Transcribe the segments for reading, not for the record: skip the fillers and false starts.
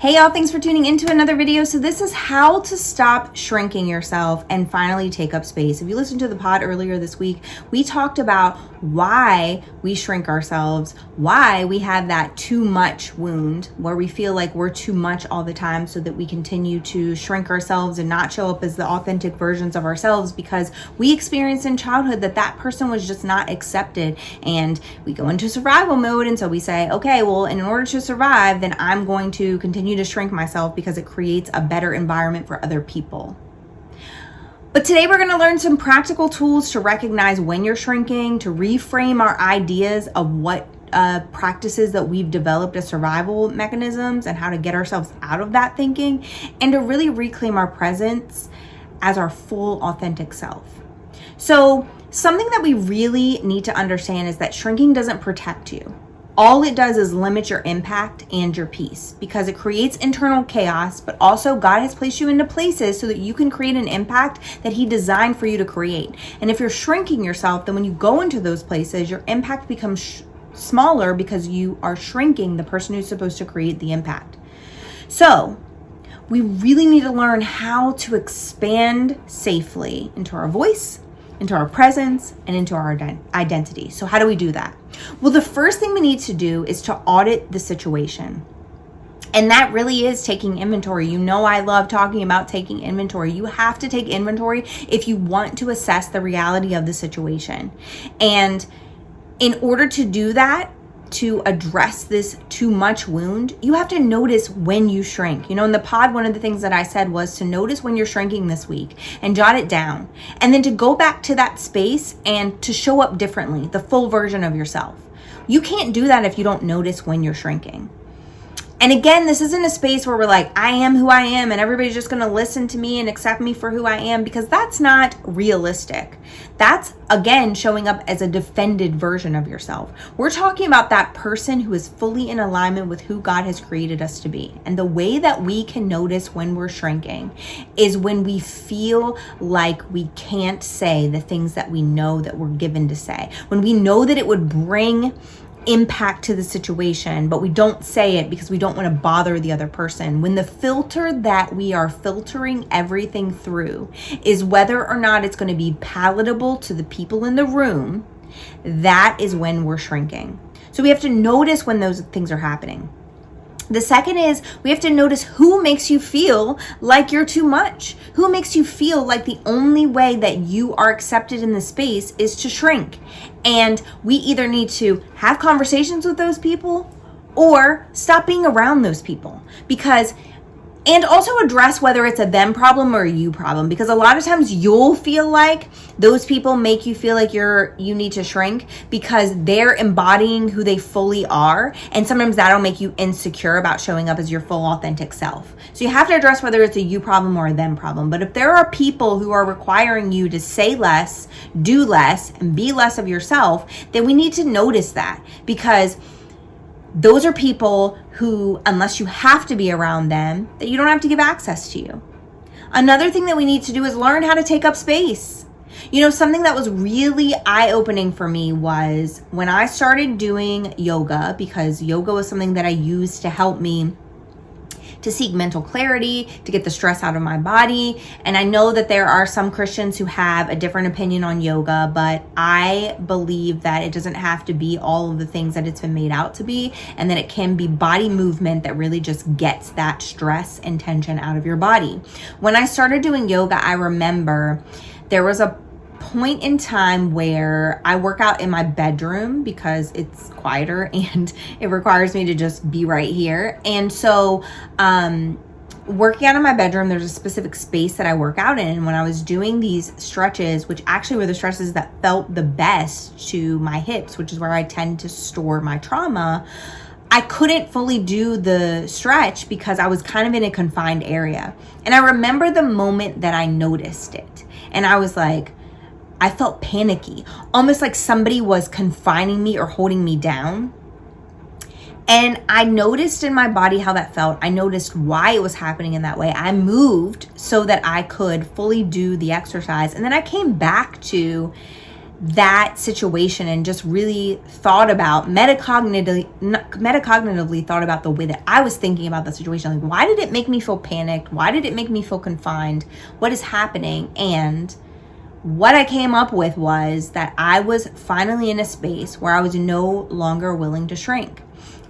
Hey y'all, thanks for tuning into another video. So this is how to stop shrinking yourself and finally take up space. If you listened to the pod earlier this week, we talked about why we shrink ourselves, why we have that too much wound where we feel like we're too much all the time, so that we continue to shrink ourselves and not show up as the authentic versions of ourselves because we experienced in childhood that person was just not accepted. And we go into survival mode, and so we say, okay, well, in order to survive, then I'm going to continue to shrink myself because it creates a better environment for other people. But today we're going to learn some practical tools to recognize when you're shrinking, to reframe our ideas of what practices that we've developed as survival mechanisms and how to get ourselves out of that thinking, and to really reclaim our presence as our full authentic self. So something that we really need to understand is that shrinking doesn't protect you. All it does is limit your impact and your peace, because it creates internal chaos, but also God has placed you into places so that you can create an impact that He designed for you to create. And if you're shrinking yourself, then when you go into those places, your impact becomes smaller because you are shrinking the person who's supposed to create the impact. So we really need to learn how to expand safely into our voice, into our presence, and into our identity. So how do we do that? Well, the first thing we need to do is to audit the situation. And that really is taking inventory. You know, I love talking about taking inventory. You have to take inventory if you want to assess the reality of the situation. And in order to do that, to address this too much wound, you have to notice when you shrink. You know, in the pod, one of the things that I said was to notice when you're shrinking this week and jot it down. And then to go back to that space and to show up differently, the full version of yourself. You can't do that if you don't notice when you're shrinking. And again, this isn't a space where we're like, I am who I am and everybody's just going to listen to me and accept me for who I am, because that's not realistic. That's, again, showing up as a defended version of yourself. We're talking about that person who is fully in alignment with who God has created us to be. And the way that we can notice when we're shrinking is when we feel like we can't say the things that we know that we're given to say. When we know that it would bring impact to the situation, but we don't say it because we don't want to bother the other person. When the filter that we are filtering everything through is whether or not it's going to be palatable to the people in the room, that is when we're shrinking. So we have to notice when those things are happening. The second is we have to notice who makes you feel like you're too much. Who makes you feel like the only way that you are accepted in the space is to shrink. And we either need to have conversations with those people or stop being around those people. And also address whether it's a them problem or a you problem, because a lot of times you'll feel like those people make you feel like you need to shrink because they're embodying who they fully are. And sometimes that'll make you insecure about showing up as your full authentic self. So you have to address whether it's a you problem or a them problem. But if there are people who are requiring you to say less, do less, and be less of yourself, then we need to notice that, because those are people who, unless you have to be around them, that you don't have to give access to you. Another thing that we need to do is learn how to take up space. You know, something that was really eye-opening for me was when I started doing yoga, because yoga was something that I used to help me to seek mental clarity, to get the stress out of my body. And I know that there are some Christians who have a different opinion on yoga, but I believe that it doesn't have to be all of the things that it's been made out to be, and that it can be body movement that really just gets that stress and tension out of your body. When I started doing yoga, I remember there was a point in time where I work out in my bedroom because it's quieter and it requires me to just be right here. And so working out in my bedroom, there's a specific space that I work out in. And when I was doing these stretches, which actually were the stretches that felt the best to my hips, which is where I tend to store my trauma, I couldn't fully do the stretch because I was kind of in a confined area. And I remember the moment that I noticed it. And I was like, I felt panicky, almost like somebody was confining me or holding me down. And I noticed in my body how that felt. I noticed why it was happening in that way. I moved so that I could fully do the exercise. And then I came back to that situation and just really thought about metacognitively thought about the way that I was thinking about the situation. Like, why did it make me feel panicked? Why did it make me feel confined? What is happening? And what I came up with was that I was finally in a space where I was no longer willing to shrink.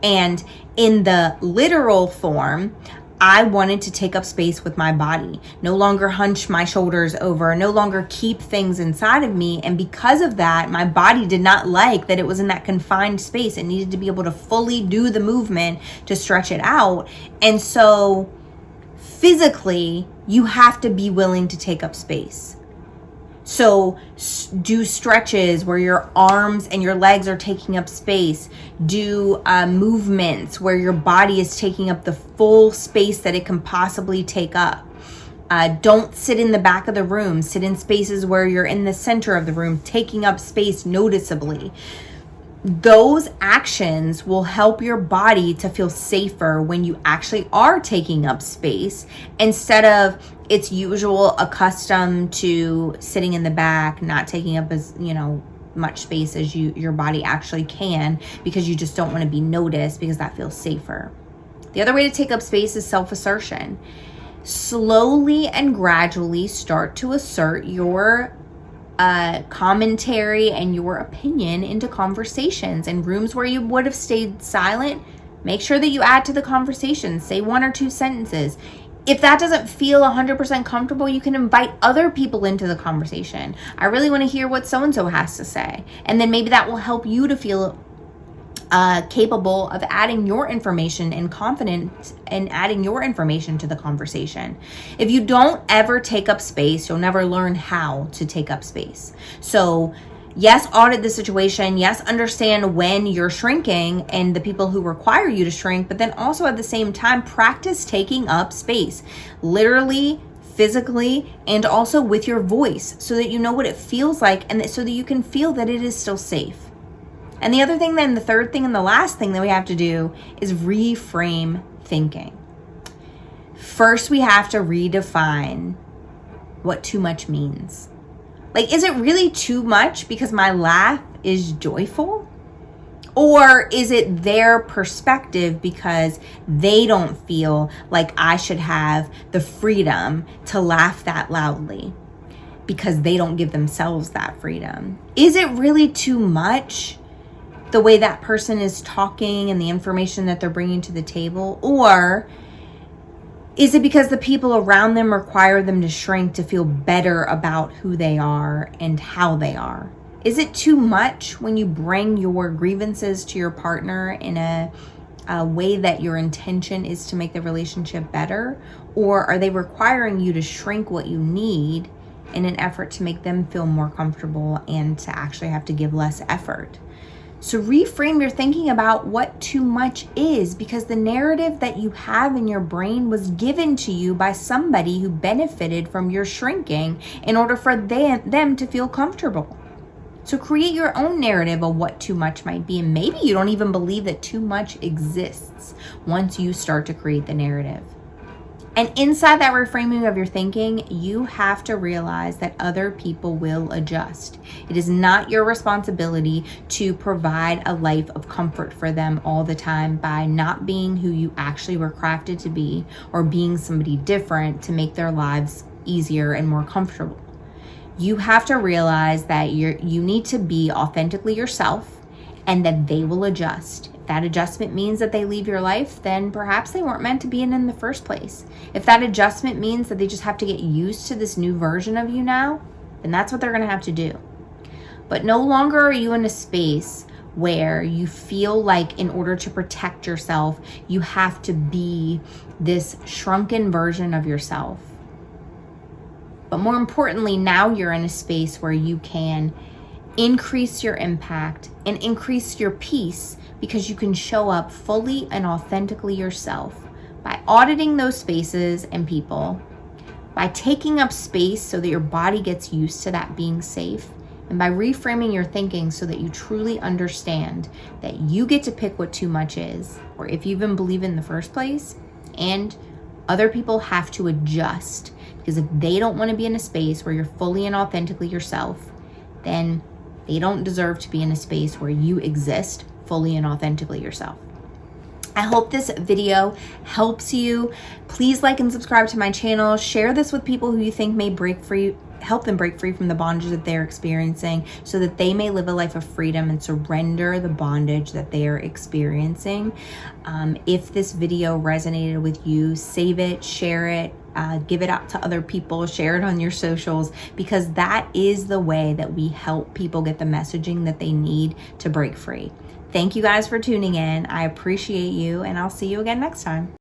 And in the literal form, I wanted to take up space with my body, no longer hunch my shoulders over, no longer keep things inside of me. And because of that, my body did not like that it was in that confined space. It needed to be able to fully do the movement to stretch it out. And so physically, you have to be willing to take up space. So do stretches where your arms and your legs are taking up space. Do movements where your body is taking up the full space that it can possibly take up. Don't sit in the back of the room. Sit in spaces where you're in the center of the room, taking up space noticeably. Those actions will help your body to feel safer when you actually are taking up space, instead of its usual accustomed to sitting in the back, not taking up as much space as your body actually can, because you just don't want to be noticed, because that feels safer. The other way to take up space is self-assertion. Slowly and gradually start to assert your commentary and your opinion into conversations. In rooms where you would have stayed silent, make sure that you add to the conversation. Say 1 or 2 sentences. If that doesn't feel 100% comfortable, you can invite other people into the conversation. I really want to hear what so-and-so has to say. And then maybe that will help you to feel capable of adding your information and confident in adding your information to the conversation. If you don't ever take up space, you'll never learn how to take up space. So yes, audit the situation. Yes, understand when you're shrinking and the people who require you to shrink, but then also at the same time, practice taking up space, literally, physically, and also with your voice, so that you know what it feels like, and so that you can feel that it is still safe. And the other thing then, the third thing and the last thing that we have to do is reframe thinking. First, we have to redefine what too much means. Like, is it really too much because my laugh is joyful? Or is it their perspective because they don't feel like I should have the freedom to laugh that loudly because they don't give themselves that freedom? Is it really too much the way that person is talking and the information that they're bringing to the table? Or is it because the people around them require them to shrink to feel better about who they are and how they are? Is it too much when you bring your grievances to your partner in a way that your intention is to make the relationship better? Or are they requiring you to shrink what you need in an effort to make them feel more comfortable and to actually have to give less effort? So reframe your thinking about what too much is, because the narrative that you have in your brain was given to you by somebody who benefited from your shrinking in order for them to feel comfortable. So create your own narrative of what too much might be, and maybe you don't even believe that too much exists once you start to create the narrative. And inside that reframing of your thinking, you have to realize that other people will adjust. It is not your responsibility to provide a life of comfort for them all the time by not being who you actually were crafted to be, or being somebody different to make their lives easier and more comfortable. You have to realize that you need to be authentically yourself, and that they will adjust. If that adjustment means that they leave your life, then perhaps they weren't meant to be in the first place. If that adjustment means that they just have to get used to this new version of you now, then that's what they're gonna have to do. But no longer are you in a space where you feel like in order to protect yourself, you have to be this shrunken version of yourself. But more importantly, now you're in a space where you can increase your impact and increase your peace, because you can show up fully and authentically yourself by auditing those spaces and people, by taking up space so that your body gets used to that being safe, and by reframing your thinking so that you truly understand that you get to pick what too much is, or if you even believe in the first place, and other people have to adjust. Because if they don't want to be in a space where you're fully and authentically yourself, then They don't deserve to be in a space where you exist fully and authentically yourself. I hope this video helps you. Please like and subscribe to my channel. Share this with people who you think may help them break free from the bondage that they're experiencing, so that they may live a life of freedom and surrender the bondage that they are experiencing. If this video resonated with you, save it, share it, give it out to other people, share it on your socials, because that is the way that we help people get the messaging that they need to break free. Thank you guys for tuning in. I appreciate you, and I'll see you again next time.